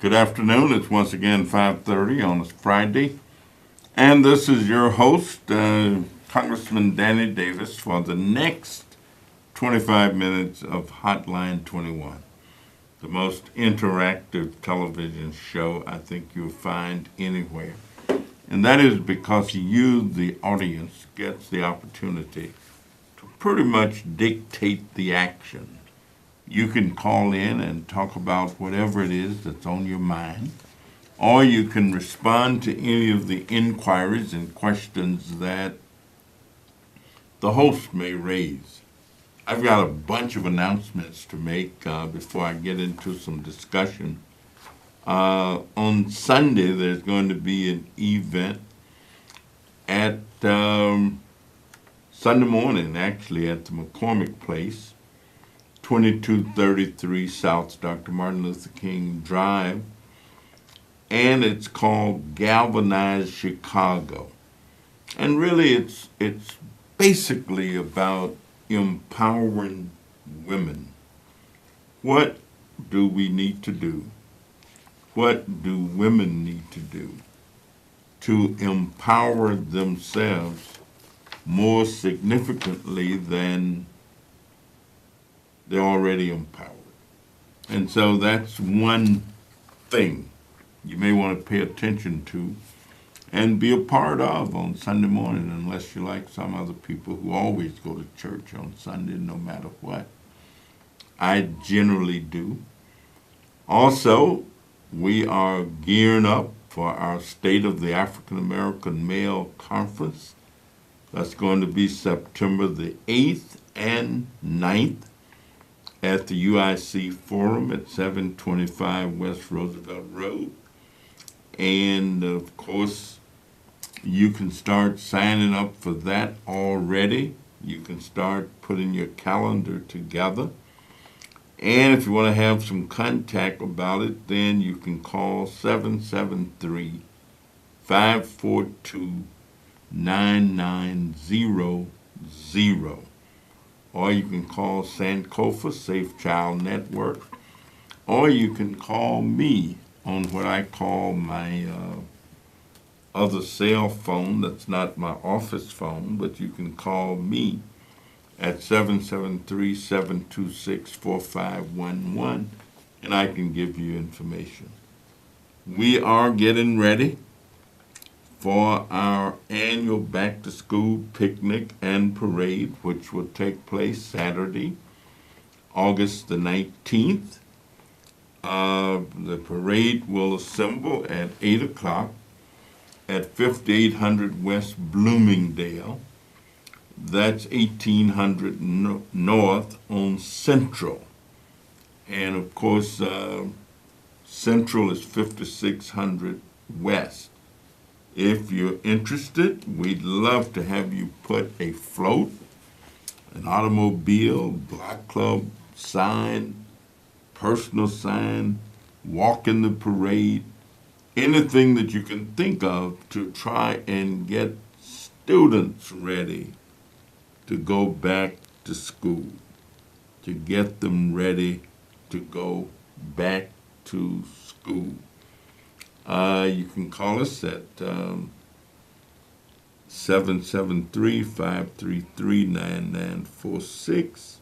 Good afternoon. It's once again 5:30 on a Friday. And this is your host, Congressman Danny Davis, for the next 25 minutes of Hotline 21, the most interactive television show I think you'll find anywhere. And that is because you, the audience, gets the opportunity to pretty much dictate the action. You can call in and talk about whatever it is that's on your mind, or you can respond to any of the inquiries and questions that the host may raise. I've got a bunch of announcements to make before I get into some discussion. On Sunday, there's going to be an event at Sunday morning, actually, at the McCormick Place, 2233 South Dr. Martin Luther King Drive, and it's called Galvanize Chicago. And really, it's basically about empowering women. What do we need to do? What do women need to do to empower themselves more significantly than they're already empowered? And so that's one thing you may want to pay attention to and be a part of on Sunday morning, unless you're like some other people who always go to church on Sunday no matter what. I generally do. Also, we are gearing up for our State of the African American Male Conference. That's going to be September the 8th and 9th at the UIC Forum at 725 West Roosevelt Road. And of course, you can start signing up for that already. You can start putting your calendar together. And if you want to have some contact about it, then you can call 773-542-9900. Or you can call Sankofa Safe Child Network. Or you can call me on what I call my other cell phone. That's not my office phone, but you can call me at 773-726-4511, and I can give you information. We are getting ready for our annual back-to-school picnic and parade, which will take place Saturday, August the 19th. The parade will assemble at 8 o'clock at 5800 West Bloomingdale. That's 1800 North on Central. And of course, Central is 5600 West. If you're interested, we'd love to have you put a float, an automobile, block club sign, personal sign, walk in the parade, anything that you can think of to try and get students ready to go back to school, to get them ready to go back to school. You can call us at 773-533-9946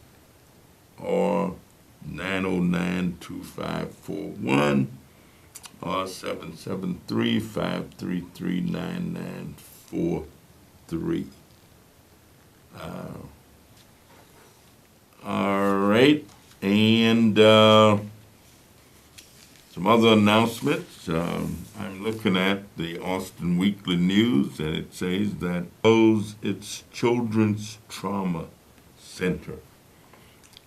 or 909-2541 or 773-533-9943. All right, and some other announcements. I'm looking at the Austin Weekly News, and it says that it's Children's Trauma Center.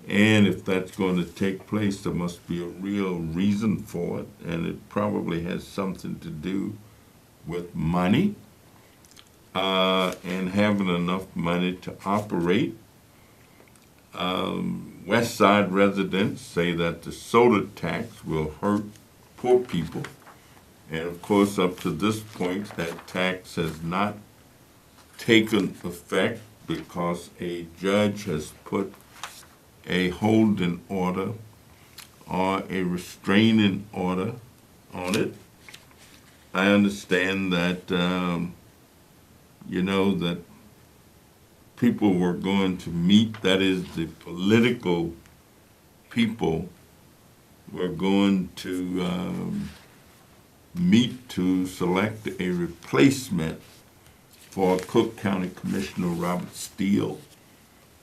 And if that's going to take place, there must be a real reason for it, and it probably has something to do with money and having enough money to operate. West Side residents say that the soda tax will hurt poor people. And of course, up to this point, that tax has not taken effect because a judge has put a holding order or a restraining order on it. I understand that, that people were going to meet, that is, the political people were going to meet to select a replacement for Cook County Commissioner Robert Steele.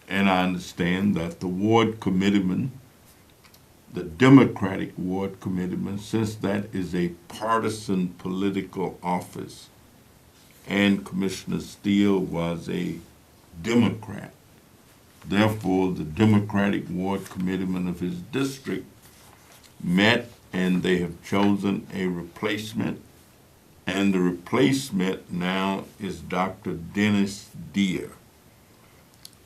And I understand that the ward committeeman, the Democratic ward committeeman, since that is a partisan political office, and Commissioner Steele was a Democrat, therefore the Democratic ward committeeman of his district met and they have chosen a replacement. And the replacement now is Dr. Dennis Deere.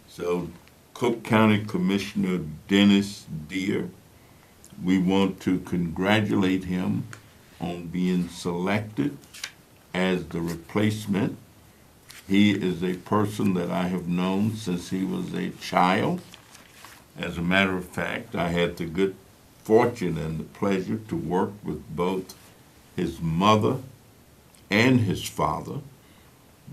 So Cook County Commissioner Dennis Deere, we want to congratulate him on being selected as the replacement. He is a person that I have known since he was a child. As a matter of fact, I had the good fortune and the pleasure to work with both his mother and his father,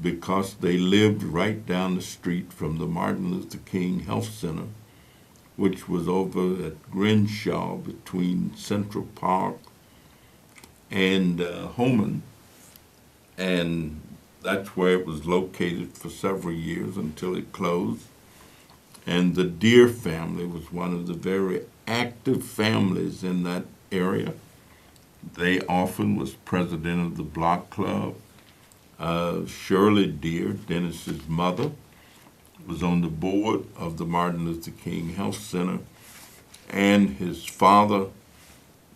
because they lived right down the street from the Martin Luther King Health Center, which was over at Crenshaw between Central Park and Homan. And that's where it was located for several years until it closed. And the Deere family was one of the very active families in that area. They often was president of the block club. Shirley Deere, Dennis's mother, was on the board of the Martin Luther King Health Center, and his father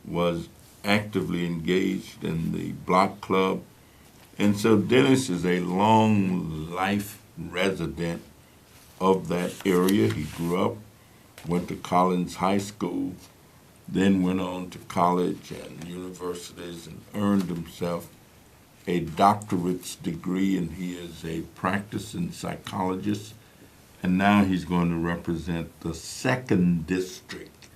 was actively engaged in the block club. And so Dennis is a long life resident of that area. He grew up, went to Collins High School, then went on to college and universities and earned himself a doctorate's degree, and he is a practicing psychologist. And now he's going to represent the 2nd District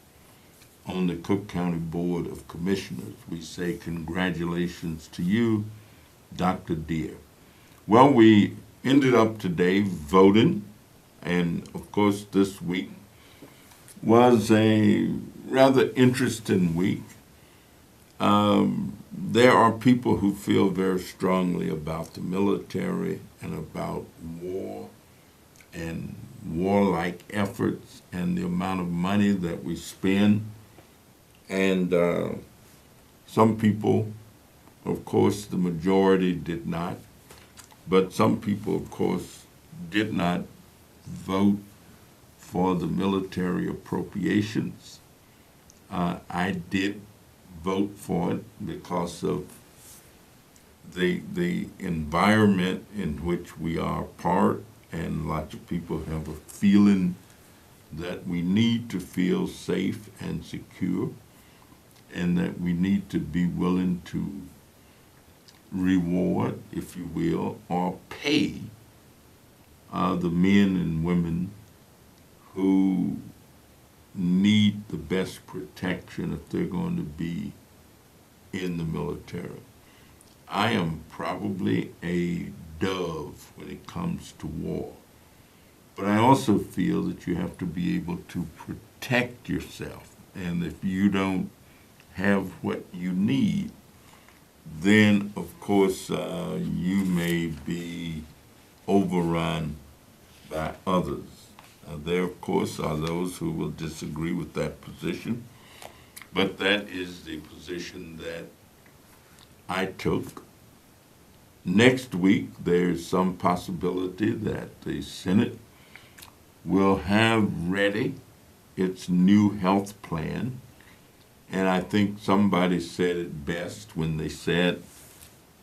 on the Cook County Board of Commissioners. We say congratulations to you, Dr. Deere. Well, we ended up today voting, and of course this week was a rather interesting week. There are people who feel very strongly about the military and about war and warlike efforts and the amount of money that we spend. And some people, of course, the majority did not, but some people, of course, did not vote for the military appropriations. I did vote for it because of the environment in which we are part, and lots of people have a feeling that we need to feel safe and secure, and that we need to be willing to reward, if you will, or pay the men and women who need the best protection if they're going to be in the military. I am probably a dove when it comes to war, but I also feel that you have to be able to protect yourself, and if you don't have what you need, then of course you may be overrun by others. There, of course, are those who will disagree with that position, but that is the position that I took. Next week, there's some possibility that the Senate will have ready its new health plan, and I think somebody said it best when they said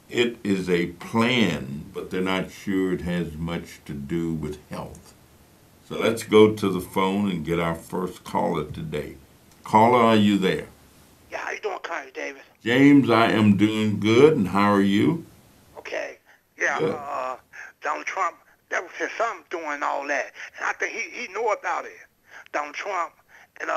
it is a plan, but they're not sure it has much to do with health. So let's go to the phone and get our first caller today. Caller, are you there? Yeah, how you doing, Connie Davis? James, I am doing good, and how are you? Okay. Yeah, Good. Donald Trump, that was his son doing all that. And I think he knew about it. Donald Trump, and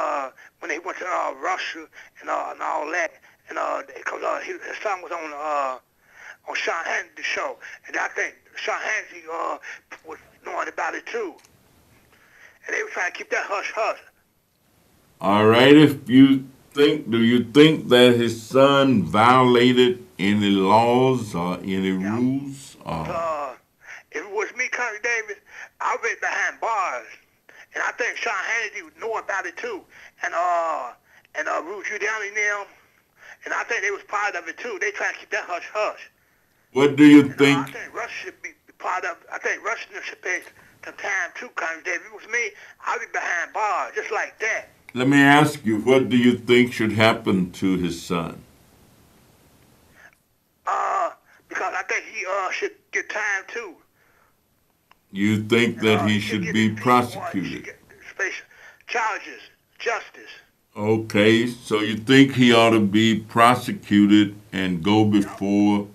when they went to Russia and all that, and because his son was on Sean Hannity's show, and I think Sean Hannity was knowing about it too, and they were trying to keep that hush hush. All right, do you think that his son violated any laws or any Yeah. rules? If it was me, Connie Davis, I'd be behind bars, and I think Sean Hannity would know about it too, and Ruth Giuliani and them, and I think they was part of it too. They trying to keep that hush hush. What do you And I think? think Rush should be part of. I think Rush should pay some time too, Connie Davis. If it was me, I'd be behind bars, just like that. Let me ask you, what do you think should happen to his son? Uh, because I think he should get time too. You think And that he he should should get be his piece, boy. He should prosecuted? get special charges, justice. Okay, so you think he ought to be prosecuted and go before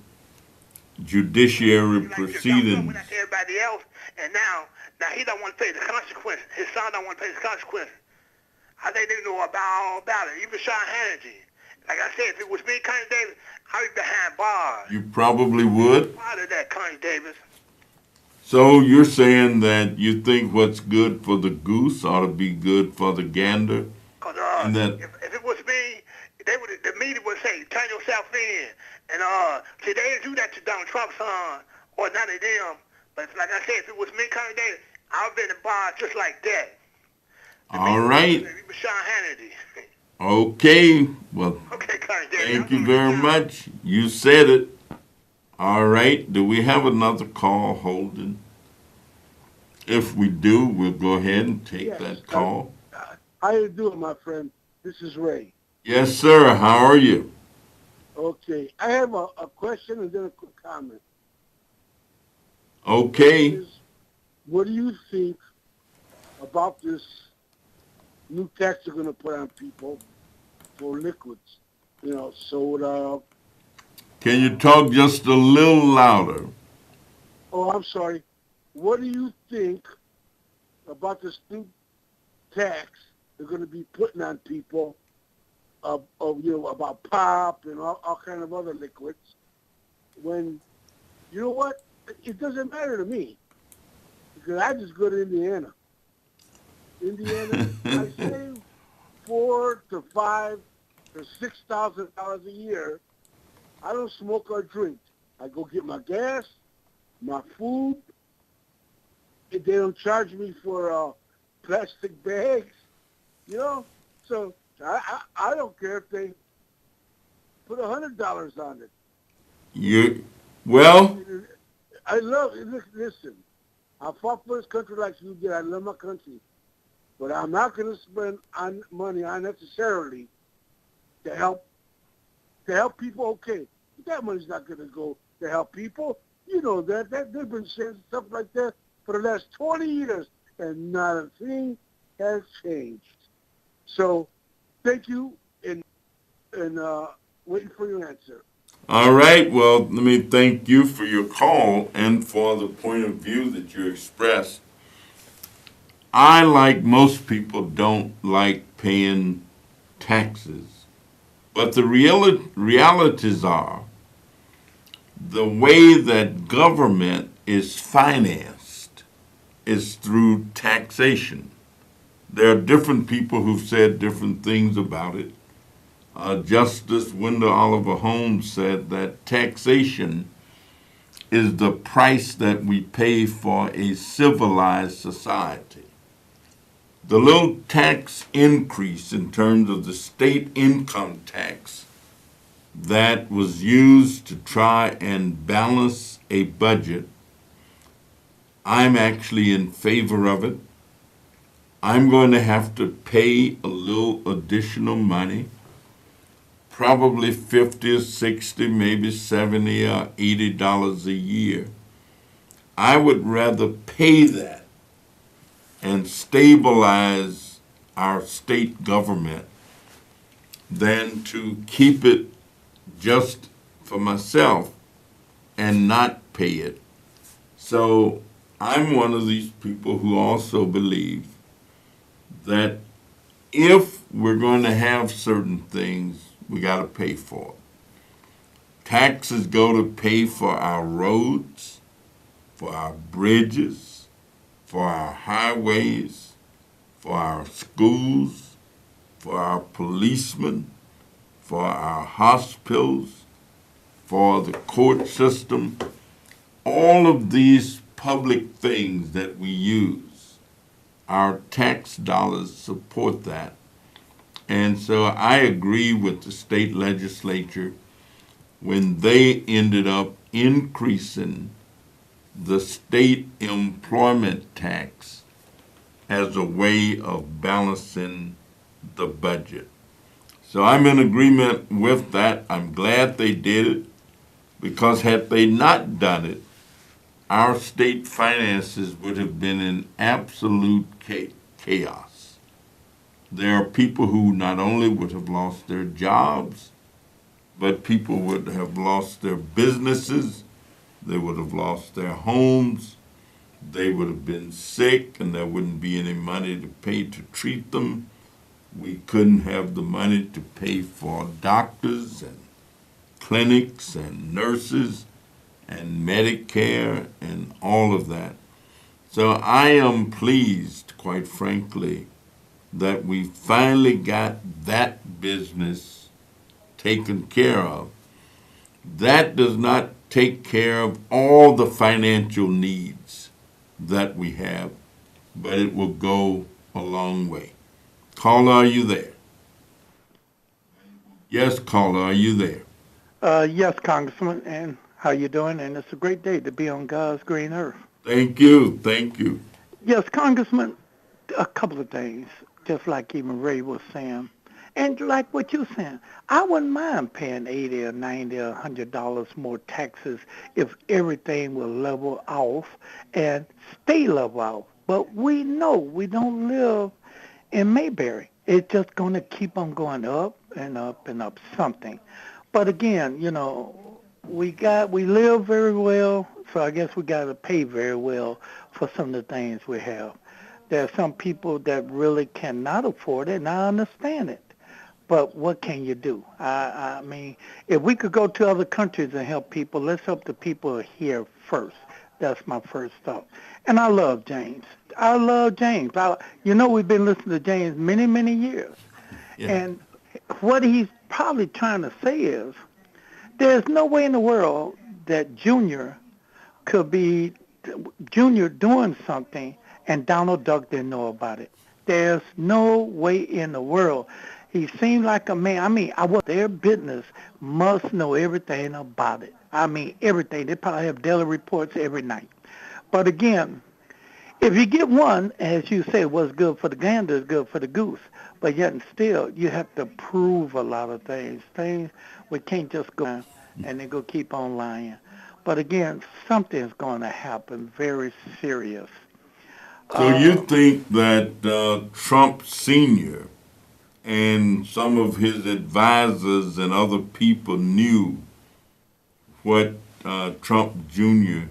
judiciary Like this young son went proceedings? after everybody else, and now he don't want to pay the consequences. His son don't want to pay the consequences. I think they know all about it. Even Sean Hannity. Like I said, if it was me, Connie Davis, I'd be behind bars. You probably would. Part of that, Connie Davis. So you're saying that you think what's good for the goose ought to be good for the gander? Cause And that if it was me, the media would say, turn yourself in. And see, they didn't do that to Donald Trump's son or none of them. But like I said, if it was me, Connie Davis, I'd been in bars just like that. all right. It was Sean Hannity. Okay. Well, Okay, Connie Davis. thank you very much. You said it. All right. Do we have another call, Holden? If we do, we'll go ahead and take Yes. that call. How you doing, my friend? This is Ray. Yes, sir. How are you? Okay. I have a question and then a quick comment. Okay. What do you think about this new tax they're going to put on people for liquids? You know, soda. Can you talk just a little louder? Oh, I'm sorry. What do you think about this new tax they're going to be putting on people about pop and all kind of other liquids? When, you know what? It doesn't matter to me because I just go to Indiana. I save $4,000 to $5,000 to $6,000 a year. I don't smoke or drink. I go get my gas, my food. If they don't charge me for plastic bags, you know. So I don't care if they put $100 on it. Well, I love it. Listen, I fought for this country like you did. I love my country. But I'm not going to spend money unnecessarily to help people. Okay, that money's not going to go to help people. You know that they've been saying stuff like that for the last 20 years, and not a thing has changed. So, thank you, and waiting for your answer. all right. Well, let me thank you for your call and for the point of view that you expressed. I, like most people, don't like paying taxes. But the realities are the way that government is financed is through taxation. There are different people who've said different things about it. Justice Wendell Oliver Holmes said that taxation is the price that we pay for a civilized society. The little tax increase in terms of the state income tax that was used to try and balance a budget, I'm actually in favor of it. I'm going to have to pay a little additional money, probably 50 or 60, maybe 70 or $80 a year. I would rather pay that and stabilize our state government than to keep it just for myself and not pay it. So I'm one of these people who also believe that if we're going to have certain things, we got to pay for it. Taxes go to pay for our roads, for our bridges, for our highways, for our schools, for our policemen, for our hospitals, for the court system. All of these public things that we use, our tax dollars support that. And so I agree with the state legislature when they ended up increasing the state employment tax as a way of balancing the budget. So I'm in agreement with that. I'm glad they did it, because had they not done it, our state finances would have been in absolute chaos. There are people who not only would have lost their jobs, but people would have lost their businesses, they would have lost their homes, they would have been sick, and there wouldn't be any money to pay to treat them. We couldn't have the money to pay for doctors and clinics and nurses and Medicare and all of that. So I am pleased, quite frankly, that we finally got that business taken care of. That does not take care of all the financial needs that we have, but it will go a long way. Caller, are you there? Yes, caller, are you there? Yes, Congressman, and how you doing? And it's a great day to be on God's green earth. Thank you, thank you. Yes, Congressman, a couple of things, just like even Ray was saying, and like what you're saying. I wouldn't mind paying $80 or $90 or $100 more taxes if everything will level off and stay level off. But we know we don't live in Mayberry. It's just going to keep on going up and up and up something. But again, we live very well, so I guess we got to pay very well for some of the things we have. There are some people that really cannot afford it, and I understand it. But what can you do? I mean, if we could go to other countries and help people, let's help the people here first. That's my first thought. And I love James. We've been listening to James many, many years. Yeah. And what he's probably trying to say is, there's no way in the world that Junior could be Junior doing something and Donald Duck didn't know about it. There's no way in the world. He seemed like a man. I mean, their business must know everything about it. I mean, everything. They probably have daily reports every night. But again, if you get one, as you say, what's good for the gander is good for the goose. But yet and still, you have to prove a lot of things. Things we can't just go and then go keep on lying. But again, something's going to happen very serious. So you think that Trump Sr. and some of his advisors and other people knew what Trump Jr.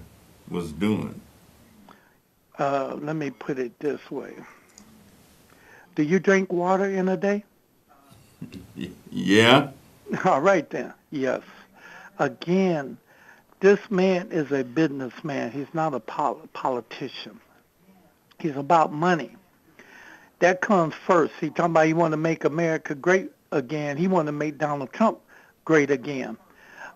was doing? Let me put it this way. Do you drink water in a day? Yeah. All right then. Yes. Again, this man is a businessman. He's not a politician. He's about money. That comes first. He's talking about he want to make America great again. He want to make Donald Trump great again.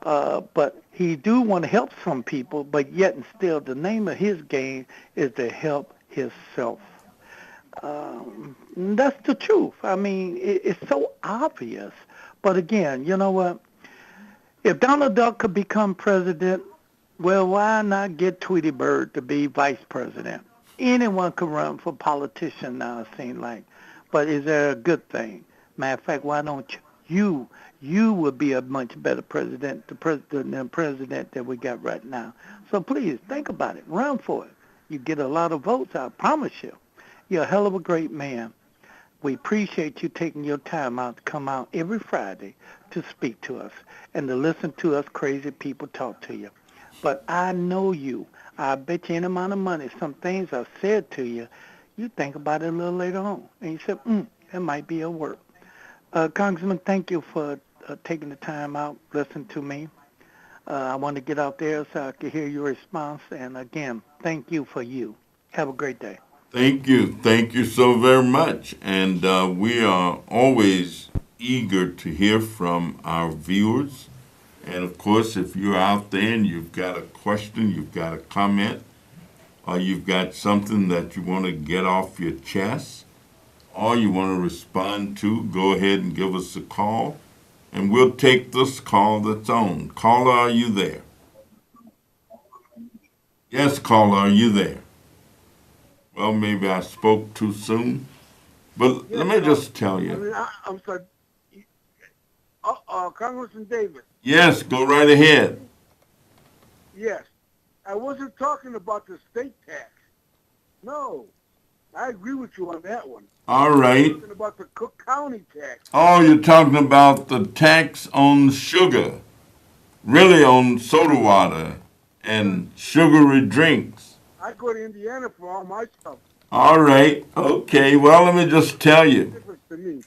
But he do want to help some people, but yet and still the name of his game is to help himself. That's the truth. I mean, it's so obvious. But again, you know what? If Donald Duck could become president, well, why not get Tweety Bird to be vice president? Anyone could run for politician now, it seems like. But is that a good thing? Matter of fact, why don't you? You would be a much better president, than the president that we got right now. So please, think about it. Run for it. You get a lot of votes, I promise you. You're a hell of a great man. We appreciate you taking your time out to come out every Friday to speak to us and to listen to us crazy people talk to you. But I know you. I bet you any amount of money, some things I've said to you, you think about it a little later on. And you said, that might be a work. Congressman, thank you for taking the time out, listen to me. I want to get out there so I can hear your response. And again, thank you for you. Have a great day. Thank you. Thank you so very much. And we are always eager to hear from our viewers. And of course, if you're out there and you've got a question, you've got a comment, or you've got something that you want to get off your chest, or you want to respond to, go ahead and give us a call. And we'll take this call that's on. Caller, are you there? Yes, caller, are you there? Well, maybe I spoke too soon. But let me just tell you. I'm sorry. Congressman Davis. Yes, go right ahead. Yes. I wasn't talking about the state tax. No. I agree with you on that one. All right. I'm talking about the Cook County tax. Oh, you're talking about the tax on sugar. Really on soda water and sugary drinks. I go to Indiana for all my stuff. All right. Okay. Well, let me just tell you. Difference to me.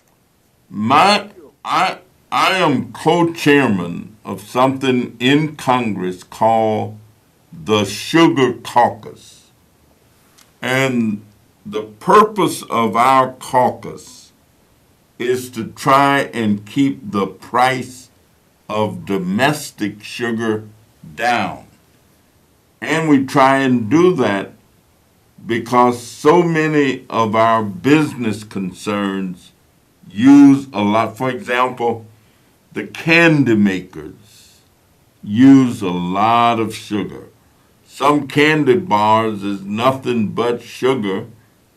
I am co-chairman of something in Congress called the Sugar Caucus. And the purpose of our caucus is to try and keep the price of domestic sugar down. And we try and do that because so many of our business concerns use a lot. For example, the candy makers use a lot of sugar. Some candy bars is nothing but sugar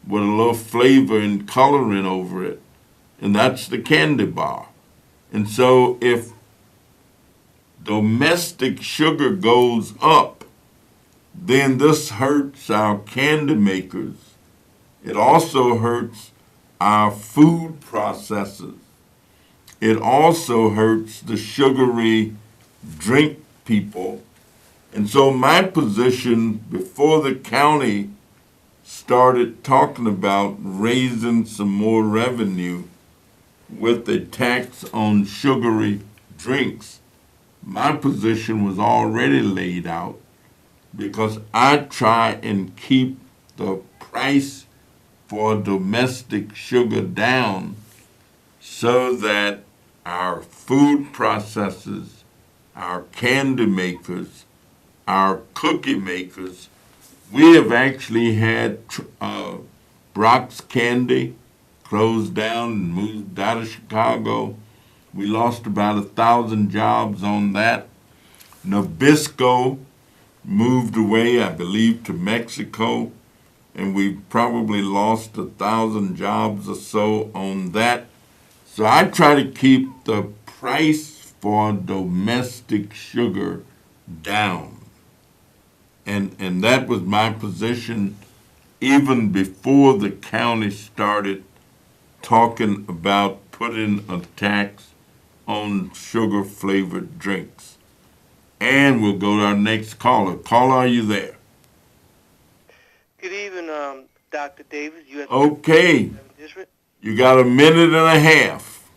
with a little flavor and coloring over it, and that's the candy bar. And so if domestic sugar goes up, then this hurts our candy makers. It also hurts our food processors. It also hurts the sugary drink people. And so my position before the county started talking about raising some more revenue with a tax on sugary drinks, my position was already laid out because I try and keep the price for domestic sugar down so that our food processors, our candy makers, our cookie makers, we have actually had Brock's Candy closed down and moved out of Chicago. We lost about 1,000 jobs on that. Nabisco moved away, I believe, to Mexico, and we probably lost 1,000 jobs or so on that. So I try to keep the price for domestic sugar down. And that was my position even before the county started talking about putting a tax on sugar-flavored drinks. And we'll go to our next caller. Caller, are you there? Good evening, Dr. Davis. Okay. You got a minute and a half.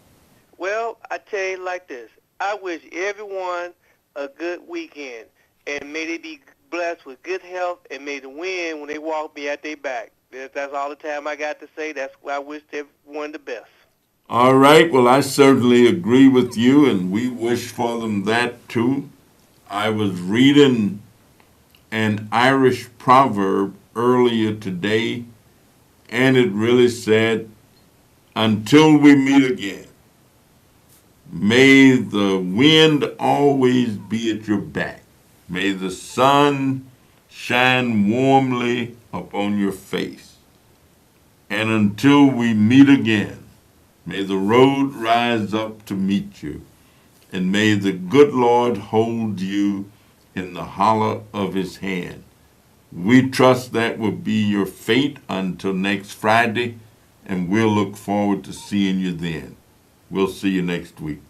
Well, I tell you like this. I wish everyone a good weekend, and may they be blessed with good health, and may the wind, when they walk, be at their back. That's all the time I got to say. That's why I wish everyone the best. All right. Well, I certainly agree with you, and we wish for them that too. I was reading an Irish proverb earlier today, and it really said, until we meet again, may the wind always be at your back. May the sun shine warmly upon your face. And until we meet again, may the road rise up to meet you, and may the good Lord hold you in the hollow of his hand. We trust that will be your fate until next Friday, and we'll look forward to seeing you then. We'll see you next week.